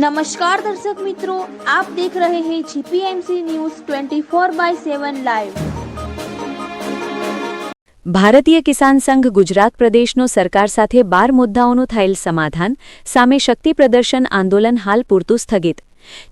नमस्कार दर्शक मित्रों, आप देख रहे हैं जीपीएमसी न्यूज 24/7 लाइव। ભારતીય કિસાન સંઘ ગુજરાત પ્રદેશનો સરકાર સાથે 12 મુદ્દાઓનું થયેલ સમાધાન સામે શક્તિ પ્રદર્શન આંદોલન હાલ પૂરતું સ્થગિત।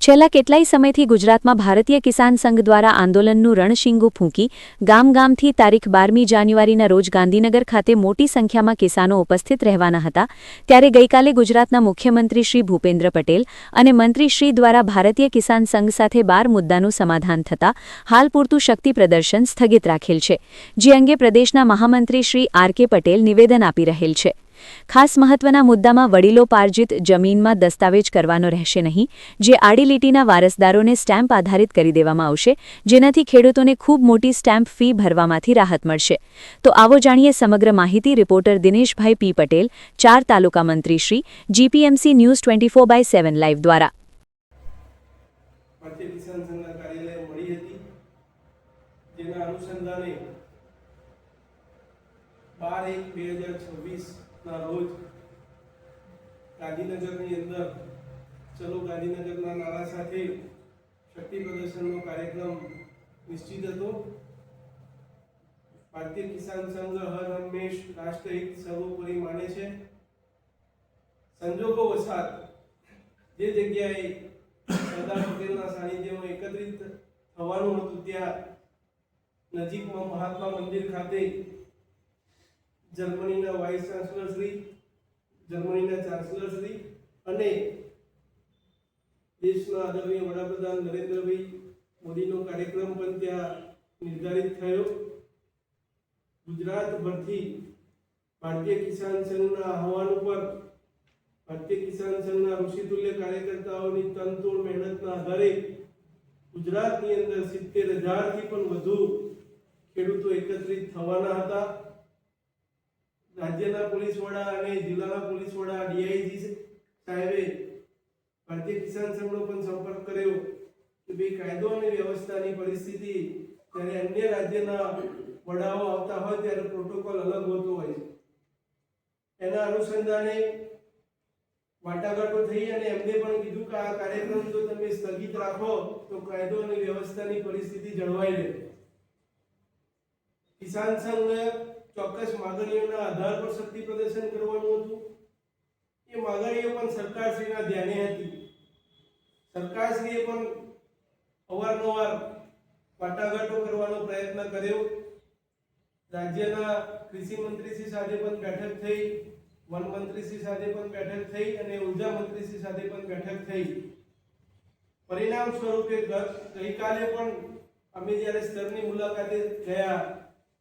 છેલ્લા કેટલાય સમયથી ગુજરાતમાં ભારતીય કિસાન સંઘ દ્વારા આંદોલનનું રણશીંગું ફૂંકી ગામ-ગામથી તારીખ 12મી જાન્યુઆરીના રોજ ગાંધીનગર ખાતે મોટી સંખ્યામાં કિસાનો ઉપસ્થિત રહેવાના હતા। ત્યારે ગઈકાલે ગુજરાતના મુખ્યમંત્રી શ્રી ભૂપેન્દ્ર પટેલ અને મંત્રી શ્રી દ્વારા ભારતીય કિસાન સંઘ સાથે 12 મુદ્દાનું સમાધાન થતા હાલ પૂરતું શક્તિ પ્રદર્શન સ્થગિત રાખેલ છે, જે અંગે પ્રદેશના મહામંત્રી શ્રી આર.કે. પટેલ નિવેદન આપી રહેલ છે। ખાસ મહત્વના મુદ્દામાં વડીલોપાર્જિત જમીનમાં દસ્તાવેજ કરવાનો રહેશે નહીં, જે આડી લીટીના વારસદારોને સ્ટેમ્પ આધારિત કરી દેવામાં આવશે, જેનાથી ખેડૂતોને ખૂબ મોટી સ્ટેમ્પ ફી ભરવામાંથી રાહત મળશે। તો આવો જાણીએ સમગ્ર માહિતી। રિપોર્ટર દિનેશભાઈ પી પટેલ, 4 તાલુકા મંત્રી શ્રી, જીપીએમસી ન્યૂઝ 24/7 લાઈવ દ્વારા। ભારતીય કિસાન સંઘના કાર્યાલય મળી હતી, જેના અનુસંધાને 12/1/2026 ના રોજ ગાંધીનગરની અંદર ચલો ગાંધીનગરના નારા સાથે શક્તિ પ્રદર્શનનો કાર્યક્રમ નિશ્ચિત હતો। ભારતીય કિસાન સંઘ હર હંમેશ રાષ્ટ્રહિત સર્વોપરી માને છે। સંજોગો વસાત જે જગ્યાએ સરદાર પટેલના સાનિધ્યમાં એકત્રિત થવાનું હતું, ત્યાં નજીકમાં મહાત્મા મંદિર ખાતે જર્મનીના વાઇસ ચાન્સલર શ્રી, જર્મનીના ચાન્સલર શ્રી અને દેશના આદરણીય વડાપ્રધાન નરેન્દ્રભાઈ મોદીનો કાર્યક્રમ પણ ત્યાં નિર્ધારિત થયો। ગુજરાતભરથી ભારતીય કિસાન સંઘના આહવાન ઉપર ભારતીય કિસાન સંઘના ઋષિતુલ્ય કાર્યકર્તાઓની તનતોડ મહેનતના આધારે ગુજરાતની અંદર 70,000થી પણ વધુ ખેડૂતો એકત્રિત થવાના હતા। રાજ્યના પોલીસ વડા અને જિલ્લાના પોલીસ વડા ડીઆઈજી સાહેબે ભારતીય કિસાન સંઘનો પણ સંપર્ક કર્યો કે ભાઈ કાયદો અને વ્યવસ્થાની પરિસ્થિતિ ત્યારે અન્ય રાજ્યના વડાઓ આવતા હોય ત્યારે પ્રોટોકોલ અલગ હોતો હોય છે। એના અનુસંધાને વાટાઘાટો થઈ અને એમને પણ કીધું કે આ કાર્યક્રમ જો તમે સ્થગિત રાખો તો કાયદો અને વ્યવસ્થાની પરિસ્થિતિ જળવાઈ રહે। કિસાન સંઘ ચોક્કસ માગણીઓના આધાર પર શક્તિ પ્રદર્શન કરવાનું હતું। એ માગણીઓ પણ સરકારશ્રીના ધ્યાને હતી। સરકારશ્રીએ પણ અવારનવાર વાટાઘાટો કરવાનો પ્રયત્ન કર્યો। રાજ્યના કૃષિ મંત્રીશ્રી સાથે પણ બેઠક થઈ, વન મંત્રીશ્રી સાથે પણ બેઠક થઈ અને ઉર્જા મંત્રીશ્રી સાથે પણ બેઠક થઈ। પરિણામ સ્વરૂપે ગઈકાલે પણ અમે જ્યારે સ્તરની મુલાકાતે ગયા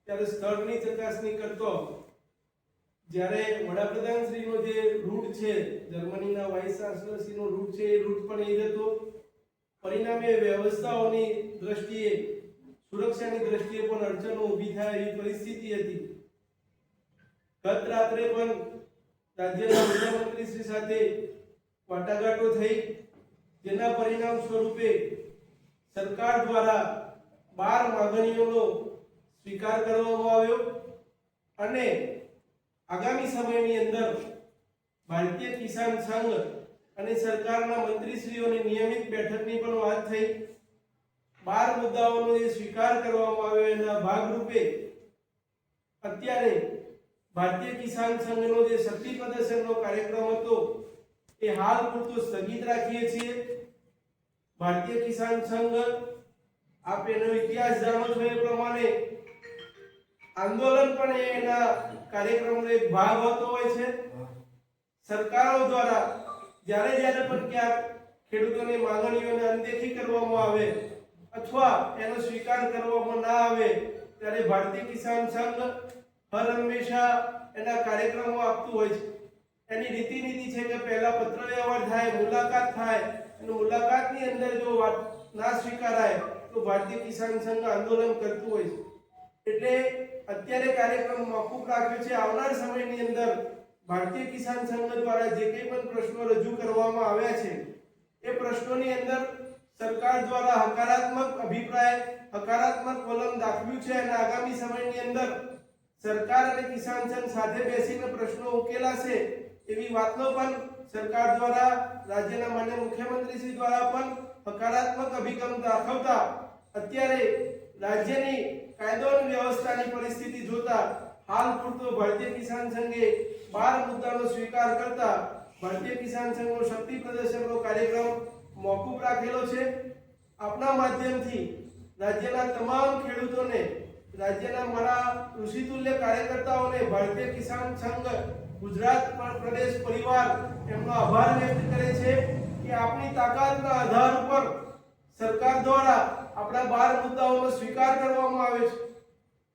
ત્યારે સ્થળની ચકાસણી કરતો જ્યારે વડાપ્રધાનશ્રીનો જે રૂટ છે, જર્મનીના વાઇસ ચાન્સલરશ્રીનો રૂટ છે, એ રૂટ પણ એ હતો। પરિણામે વ્યવસ્થાઓની દ્રષ્ટિએ, સુરક્ષાની દ્રષ્ટિએ પણ અડચણો ઊભી થાય એવી પરિસ્થિતિ હતી। ગત રાત્રે પણ રાજ્યના મુખ્યમંત્રીશ્રી સાથે વાટાઘાટો થઈ, જેના પરિણામ સ્વરૂપે સરકાર દ્વારા 12 માગણીઓનો સ્વીકાર કરવામાં આવ્યો અને આગામી સમયની અંદર ભારતીય કિસાન સંઘ અને સરકારના મંત્રીશ્રીઓની નિયમિત બેઠકની પણ વાત થઈ। 12 મુદ્દાઓનો જે સ્વીકાર કરવામાં આવ્યો એના ભાગરૂપે અત્યારે ભારતીય કિસાન સંઘનો જે શક્તિ પ્રદર્શનનો કાર્યક્રમ હતો એ હાલ પૂરતો સ્થગિત રાખીએ છીએ। ભારતીય કિસાન સંઘ, આપ એનો ઇતિહાસ જાણો છો એ પ્રમાણે આંદોલન પણ એના કાર્યક્રમનો એક ભાગ હોતો હોય છે। સરકારો દ્વારા જ્યારે પણ ક્યાંક ખેડૂતોની માંગણીઓને અનદેખી કરવામાં આવે અથવા એનો સ્વીકાર કરવામાં ના આવે ત્યારે ભારતીય કિસાન સંઘ હર હંમેશા એના કાર્યક્રમો આપતું હોય છે। એની રીતિ છે કે પહેલા પત્ર વ્યવહાર થાય, મુલાકાત થાય અને મુલાકાતની અંદર જો વાત ના સ્વીકારાય તો ભારતીય કિસાન સંઘ આંદોલન કરતું હોય છે। એટલે અત્યારે કાર્યક્રમ મોકૂફ રાખ્યો છે। આવનાર સમયની અંદર ભારતીય કિસાન સંઘ દ્વારા જે કંઈ પણ પ્રશ્નો રજૂ કરવામાં આવ્યા છે એ પ્રશ્નોની અંદર સરકાર દ્વારા હકારાત્મક અભિપ્રાય, હકારાત્મક વલણ દાખવ્યું છે અને આગામી સમયની અંદર સરકાર અને કિસાન સંઘ સાથે બેસીને પ્રશ્નો ઉકેલાશે એવી વાતનો પણ સરકાર દ્વારા રાજ્યના માન્ય મુખ્યમંત્રી શ્રી દ્વારા પણ હકારાત્મક અભિગમ દાખવતા અત્યારે રાજ્યની કાયદો અને વ્યવસ્થાની પરિસ્થિતિ જોતા હાલ પૂરતો ભારતીય કિસાન સંઘે 12 મુદ્દાનો સ્વીકાર કરતા ભારતીય કિસાન સંઘનો શક્તિ પ્રદર્શનનો કાર્યક્રમ મોકૂફ રાખેલો છે। આપના માધ્યમથી રાજ્યના તમામ ખેડૂતોને, રાજ્યના મારા ઋષિતુલ્ય કાર્યકર્તાઓને ભારતીય કિસાન સંઘ ગુજરાત પ્રદેશ પરિવાર એમનો આભાર વ્યક્ત કરે છે કે આપની તાકાતના આધાર ઉપર સરકાર દ્વારા આપણા 12 મુદ્દાઓનો સ્વીકાર કરવામાં આવે છે।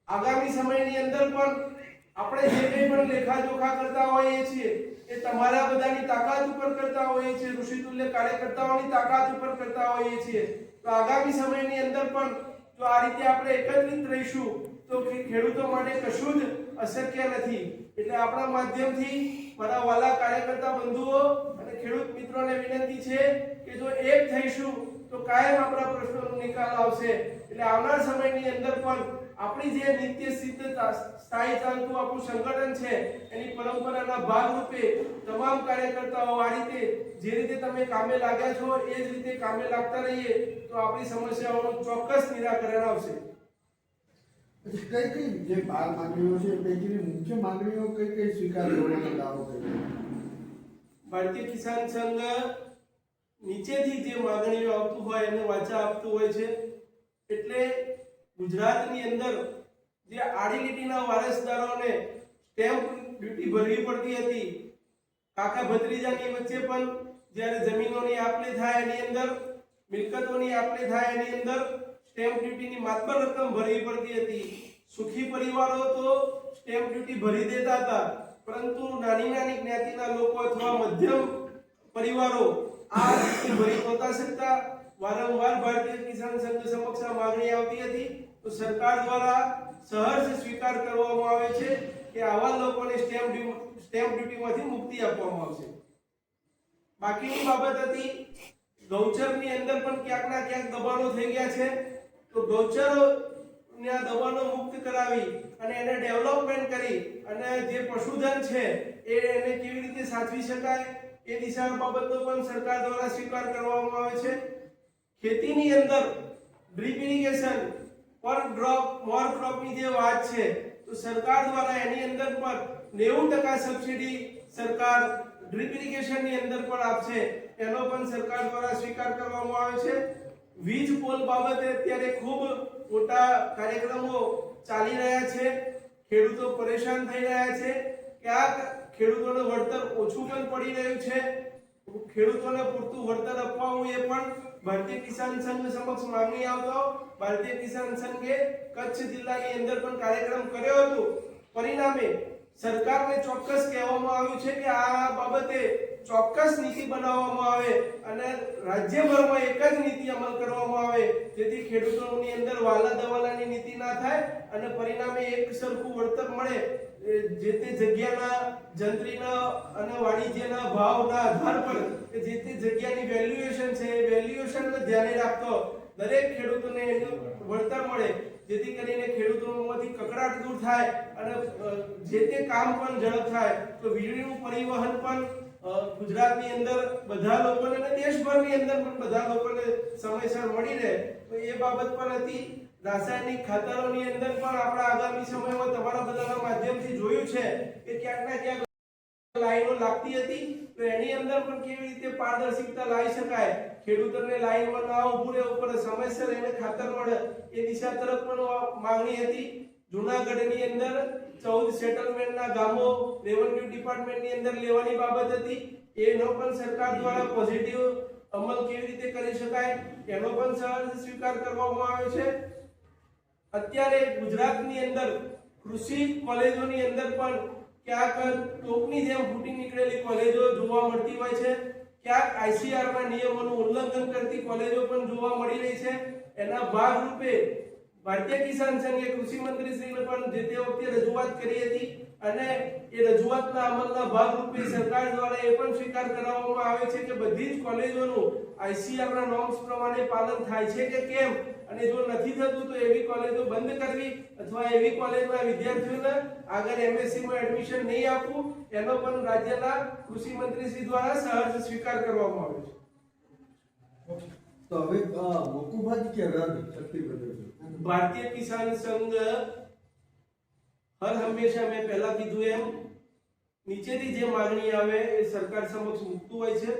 આગામી સમયની અંદર પણ આપણે જે કંઈ પણ લેખાજોખા કરતા હોઈએ છીએ એ તમારા બધાની તાકાત ઉપર કરતા હોઈએ છીએ, ઋષિતુલ્ય કાર્યકર્તાઓની તાકાત ઉપર કરતા હોઈએ છીએ। તો આગામી સમયની અંદર પણ જો આ રીતે આપણે એકત્રિત રહીશું તો ખેડૂતો માટે કશું જ અશક્ય નથી। એટલે આપણા માધ્યમથી મારા વાલા કાર્યકર્તા બંધુઓ અને ખેડૂત મિત્રોને વિનંતી છે કે જો એક થઈશું તો કાયમ આપણા પ્રશ્નોનો નિકાલ આવશે। એટલે આવનાર સમયની અંદર પણ આપણી જે નિત્ય સિદ્ધ સ્થાયી ચાલતું આપણું સંગઠન છે એની પરંપરાના ભાગરૂપે તમામ કાર્યકર્તાઓ આ રીતે જે રીતે તમે કામે લાગ્યા છો એ જ રીતે કામે લાગતા રહીએ તો આપણી સમસ્યાઓનું ચોક્કસ નિરાકરણ આવશે। કઈ કઈ જે 12 માંગણીઓ છે પૈકીની મુખ્ય માંગણીઓ કઈ કઈ સ્વીકાર કરવાનો દાવો કર્યો? ભારતીય કિસાન સંઘ નીચેથી જે માંગણીઓ આવતું હોય એને વાચા આપતું હોય છે। એટલે ગુજરાતની અંદર જે આડી લીટીના વારસદારોને સ્ટેમ્પ ડ્યુટી ભરવી પડતી હતી, કાકા ભત્રીજાની વચ્ચે પણ જ્યારે જમીનોની આપલે થાય એની અંદર, મિલકતોની આપલે થાય એની અંદર સ્ટેમ્પ ડ્યુટીની માત્ર રકમ ભરવી પડતી હતી। સુખી પરિવારો તો સ્ટેમ્પ ડ્યુટી ભરી દેતા હતા, પરંતુ નાની નાની જ્ઞાતિના લોકો અથવા મધ્યમ પરિવારો આ રીતે ભરી નહોતા શકતા। વારંવાર ભારતીય કિસાન સંઘ સમક્ષ આ માંગણી આવતી હતી તો સરકાર દ્વારા સહર્ષ સ્વીકાર કરવામાં આવે છે કે આવા લોકોને સ્ટેમ્પ ડ્યુટીમાંથી મુક્તિ આપવામાં આવશે। બાકીની બાબત હતી ગૌચરની અંદર પણ ક્યાંકના ક્યાંક દબાણો થઈ ગયા છે તો ગૌચરોના દબાણો મુક્ત કરાવી અને એને ડેવલપમેન્ટ કરી અને જે પશુધન છે એને કેવી રીતે સાચવી શકાય એ દિશા બાબતનો પણ સરકાર દ્વારા સ્વીકાર કરવામાં આવે છે। ખેતીની અંદર ડ્રીપ ઇરિગેશન પર ડ્રોપ મોર ક્રોપની જે વાત છે તો સરકાર દ્વારા એની અંદર પણ 90% સબસિડી સરકાર ડ્રીપ ઇરિગેશનની અંદર પણ આપશે, એનો પણ સરકાર દ્વારા સ્વીકાર કરવામાં આવે છે। વીજ પોલ બાબતે અત્યારે ખૂબ મોટા કાર્યક્રમો ચાલી રહ્યા છે, ખેડૂતો પરેશાન થઈ રહ્યા છે, ક્યાંક ખેડૂતોને વળતર ઓછું પણ પડી રહ્યું છે। ખેડૂતોને પૂરતું વળતર અપાવવું એ પણ ભારતીય કિસાન સંઘ સમક્ષ માંગણી આવતો ભારતીય કિસાન સંઘે કચ્છ જિલ્લાની અંદર પણ કાર્યક્રમ કર્યો હતો। પરિણામે સરકારને ચોક્કસ કહેવામાં આવ્યું છે કે આ બાબતે ચોક્કસ નીતિ બનાવવામાં આવે અને રાજ્યભરમાં એક જ નીતિ અમલ કરવામાં આવે જેથી ખેડૂતોની અંદર વાલા દવાલાની નીતિ ના થાય અને પરિણામે એક સરખું વળતર મળે। જે તે જગ્યાના જંત્રીના અને વાણિજ્યના ભાવના આધાર પર જે તે જગ્યાની વેલ્યુએશન છે એ વેલ્યુએશનને ધ્યાને રાખતો દરેક ખેડૂતોને એનું વળતર મળે જેથી કરીને ખેડૂતોમાંથી કકડાટ દૂર થાય અને જે તે કામ પણ ઝડપ થાય। તો વીજળીનું પરિવહન પણ ગુજરાતની અંદર બધા લોકોને અને દેશભરની અંદર પણ બધા લોકોને સમયસર મળી રહે તો એ બાબત પણ હતી। રાસાયણિક ખાતરોની અંદર પણ આપણા આગામી સમયમાં તમારા બધાના માધ્યમથી જોયું છે કે ક્યાંક ના ક્યાંક લાઈનો લાગતી હતી તો એની અંદર પણ કેવી રીતે પારદર્શિકતા લાવી શકાય, ખેડૂતોને લાઈનમાં ના ઊભું રહેવું પડે, સમયસર એને ખાતર મળે એ દિશા તરફ પણ માંગણી હતી। જૂનાગઢની અંદર 14 સેટલમેન્ટના ગામો રેવન્યુ ડિપાર્ટમેન્ટની અંદર લેવાની બાબત હતી, એનો પણ સરકાર દ્વારા પોઝિટિવ અમલ કેવી રીતે કરી શકાય એનો પણ સહર્ષ સ્વીકાર કરવામાં આવ્યો છે। અત્યારે ગુજરાતની અંદર કૃષિ કોલેજોની અંદર પણ ક્યાંક તોપની જેમ ફૂટી નીકળેલી કોલેજો જોવા મળતી હોય છે, ક્યાંક આઈસીઆરના નિયમોનું ઉલ્લંઘન કરતી કોલેજો પણ જોવા મળી રહી છે। એના ભાગરૂપે ભારતીય કિસાન સંઘે કૃષિ મંત્રીશ્રીને પણ જે તે વખતે રજૂઆત કરી હતી અને એ રજૂઆતના અમલના ભાગરૂપે સરકાર દ્વારા એ પણ સ્વીકાર કરાવવામાં આવે છે કે બધી જ કોલેજોનું આઈસીઆરના નોર્મ્સ પ્રમાણે પાલન થાય છે કે કેમ, અને જો નથી થતું તો એવી કોલેજો બંધ કરવી અથવા એવી કોલેજના વિદ્યાર્થીઓને આગળ એમએસસી માં એડમિશન નહીં આપવું, એનો પણ રાજ્યના કૃષિ મંત્રીશ્રી દ્વારા સહર્ષ સ્વીકાર કરવામાં આવ્યો છે. તો હવે મોકૂફાત કે રદ શક્તિ પ્રદર્શન? ભારતીય કિસાન સંઘ હર હંમેશા મેં પહેલા કીધું એમ નીચેથી જે માંગણી આવે એ સરકાર સમક્ષ મૂકતું હોય છે.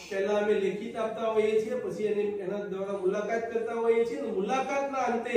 પહેલા અમે લેખિત આપતા હોઈએ છીએ, પછી એના દ્વારા મુલાકાત કરતા હોઈએ છીએ, અને મુલાકાતના અંતે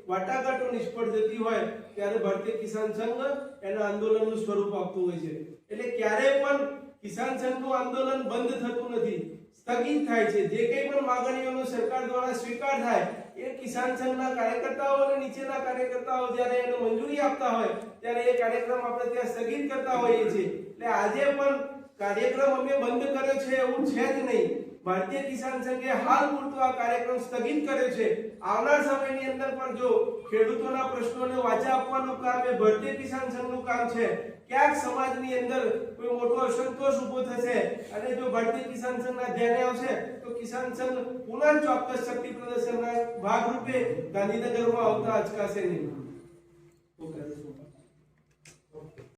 વાટાઘાટો નિષ્ફળ જતી હોય ત્યારે ભારતીય કિસાન સંઘ એના આંદોલનનું સ્વરૂપ આપતું હોય છે. એટલે ક્યારે પણ કિસાન સંઘનું આંદોલન બંધ થતું નથી, સ્થગિત થાય છે. જે કંઈ પણ માંગણીઓનો સરકાર દ્વારા સ્વીકાર થાય એ કિસાન સંઘના કાર્યકર્તાઓ અને નીચેના કાર્યકર્તાઓ જ્યારે એને મંજૂરી આપતા હોય ત્યારે એ કાર્યક્રમ આપણે ત્યાં સ્થગિત કરતા હોઈએ છીએ. એટલે આજે પણ કાર્યક્રમ અમે બંધ કર્યો છે એવું છે જ નહીં. ભારતીય કિસાન સંઘે હાલ પૂરતો આ કાર્યક્રમ સ્થગિત કર્યો છે. આવનાર સમયની અંદર પણ જો ખેડૂતોના પ્રશ્નોને વાચા આપવાનું કામ એ ભારતીય કિસાન સંઘનું કામ છે. ક્યાંક સમાજની અંદર કોઈ મોટો અસંતોષ ઊભો થશે અને જો ભારતીય કિસાન સંઘના ધ્યાને આવશે તો કિસાન સંઘ પુનઃ ચોક્કસ શક્તિ પ્રદર્શનના ભાગરૂપે ગાંધીનગરમાં આવતા અચકાશે નહીં.